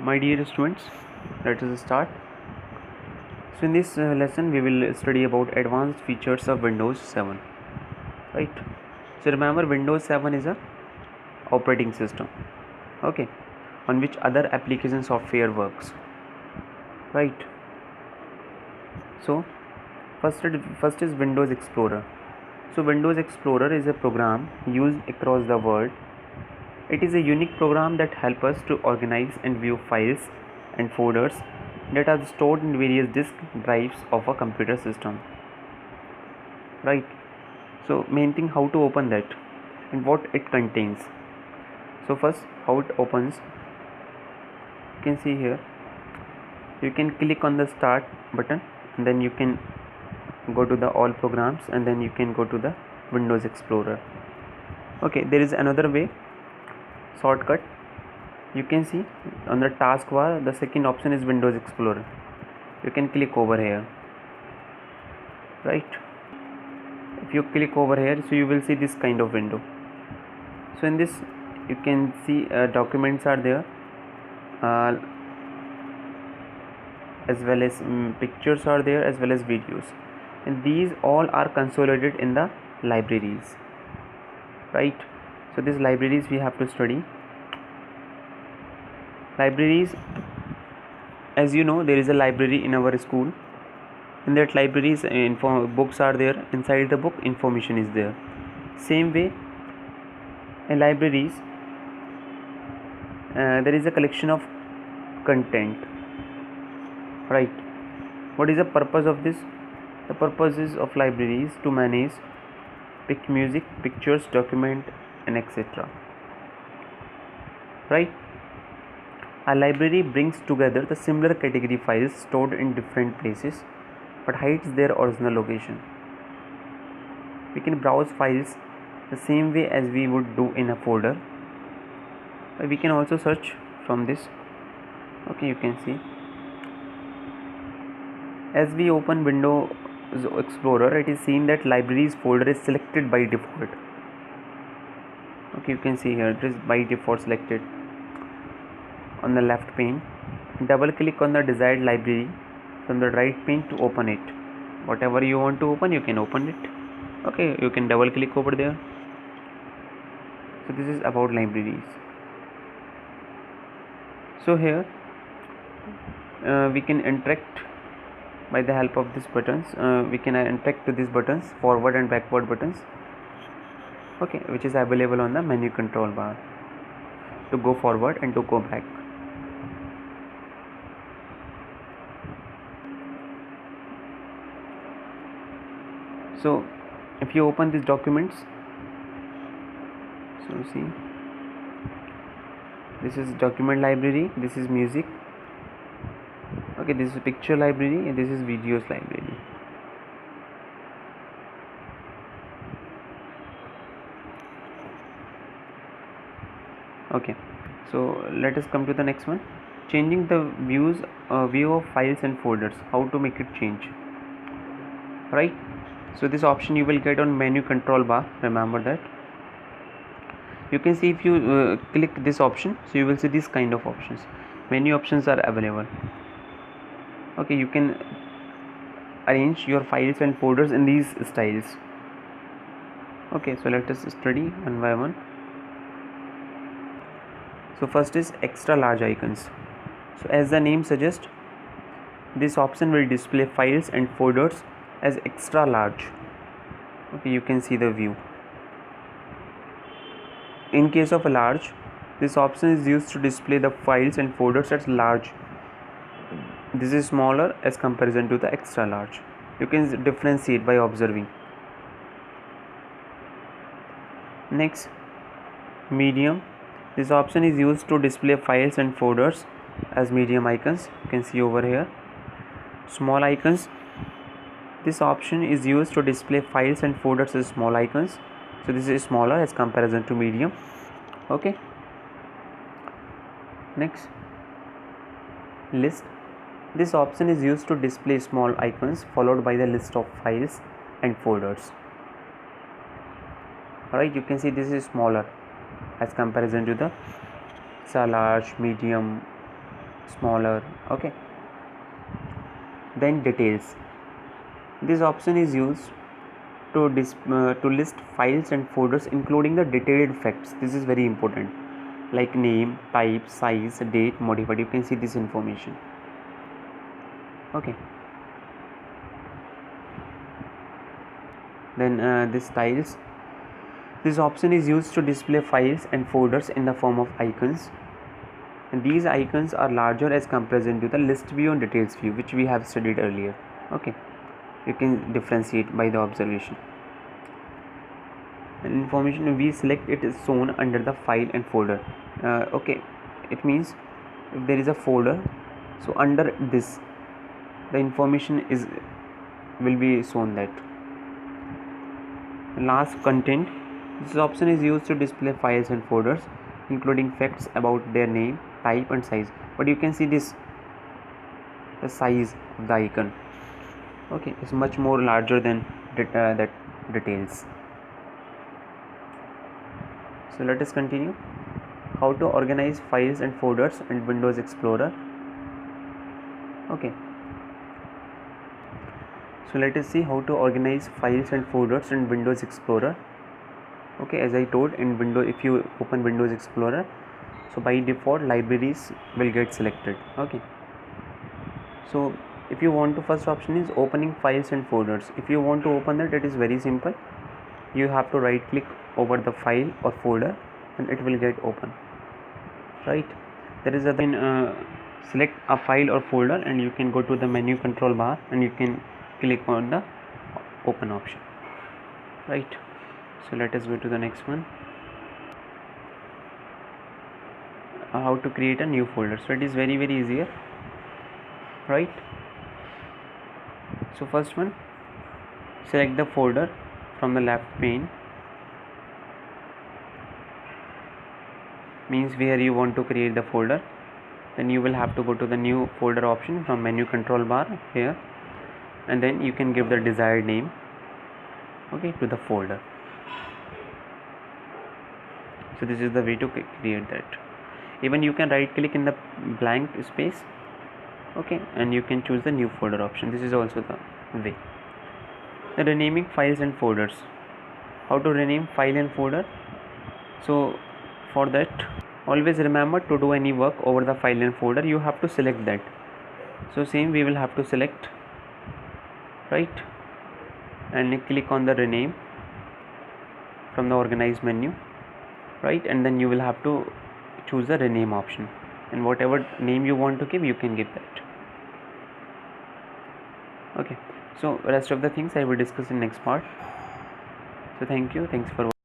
My dear students, let us start. So in this lesson we will study about advanced features of Windows 7, right? So remember, Windows 7 is a operating system, okay, on which other application software works, right? So first is Windows Explorer. So Windows Explorer is a program used across the world. It is a unique program that helps us to organize and view files and folders that are stored in various disk drives of a computer system, right? So main thing, how to open that and what it contains. So first, how it opens, you can see here. You can click on the start button and then you can go to the all programs and then you can go to the Windows Explorer. Okay, there is another way, shortcut. You can see on the taskbar the second option is Windows Explorer. You can click over here, right? If you click over here, so you will see this kind of window. So in this you can see documents are there, as well as pictures are there, as well as videos, and these all are consolidated in the libraries, right? So these libraries we have to study. Libraries, as you know, there is a library in our school. In that libraries, books are there. Inside the book, information is there. Same way, in libraries, there is a collection of content, right? What is the purpose of this? The purpose is of libraries to manage music, pictures, document, and etc. Right? A library brings together the similar category files stored in different places but hides their original location. We can browse files the same way as we would do in a folder. We can also search from this. Okay, you can see. As we open Windows Explorer, it is seen that libraries folder is selected by default. Okay, you can see here it is by default selected on the left pane. Double click on the desired library from the right pane to open it. Whatever you want to open, you can open it. Okay, you can double click over there. So this is about libraries. So here we can interact by the help of these buttons. We can interact to these buttons, forward and backward buttons, okay, which is available on the menu control bar to go forward and to go back. So if you open these documents, so see, this is document library, this is music, okay, this is picture library, and this is videos library. Okay, so let us come to the next one. Changing the view of files and folders. How to make it change, right? So this option you will get on menu control bar. Remember that. You can see if you click this option, so you will see this kind of options. Many options are available. Okay, you can arrange your files and folders in these styles. Okay, so let us study one by one. So first is extra large icons. So as the name suggests, this option will display files and folders as extra large. Okay, you can see the view. In case of a large, this option is used to display the files and folders as large. This is smaller as comparison to the extra large. You can differentiate by observing. Next, medium. This option is used to display files and folders as medium icons. You can see over here. Small icons. This option is used to display files and folders as small icons. So this is smaller as comparison to medium. Okay. Next, list. This option is used to display small icons followed by the list of files and folders. Alright, you can see this is smaller as comparison to the large, medium, smaller. Okay, then details. This option is used to list files and folders including the detailed facts. This is very important, like name, type, size, date, modified. You can see this information. Okay, then this styles. This option is used to display files and folders in the form of icons, and these icons are larger as comparison to the list view and details view, which we have studied earlier. Okay, you can differentiate by the observation. And information we select it is shown under the file and folder. Okay, it means if there is a folder, so under this the information will be shown. That last, content. This option is used to display files and folders including facts about their name, type and size. But you can see this, the size of the icon, okay, is much more larger than that details. So let us continue. How to organize files and folders in Windows Explorer. Okay, so let us see how to organize files and folders in Windows Explorer. Okay, as I told, in Windows, if you open Windows Explorer, so by default libraries will get selected. Okay, so if you want to, first option is opening files and folders. If you want to open that, it is very simple. You have to right click over the file or folder and it will get open, right? There is a select a file or folder and you can go to the menu control bar and you can click on the open option, right? So let us go to the next one. How to create a new folder. So it is very easier, right? So first one, select the folder from the left pane, means where you want to create the folder. Then you will have to go to the new folder option from menu control bar here, and then you can give the desired name, okay, to the folder. So this is the way to create that. Even you can right click in the blank space, okay, and you can choose the new folder option. This is also the way. The renaming files and folders. How to rename file and folder? So for that, always remember to do any work over the file and folder, you have to select that. So same we will have to select, right, and click on the rename from the organize menu, right, and then you will have to choose the rename option, and whatever name you want to give, you can give that. Okay, so rest of the things I will discuss in next part. So thanks for watching.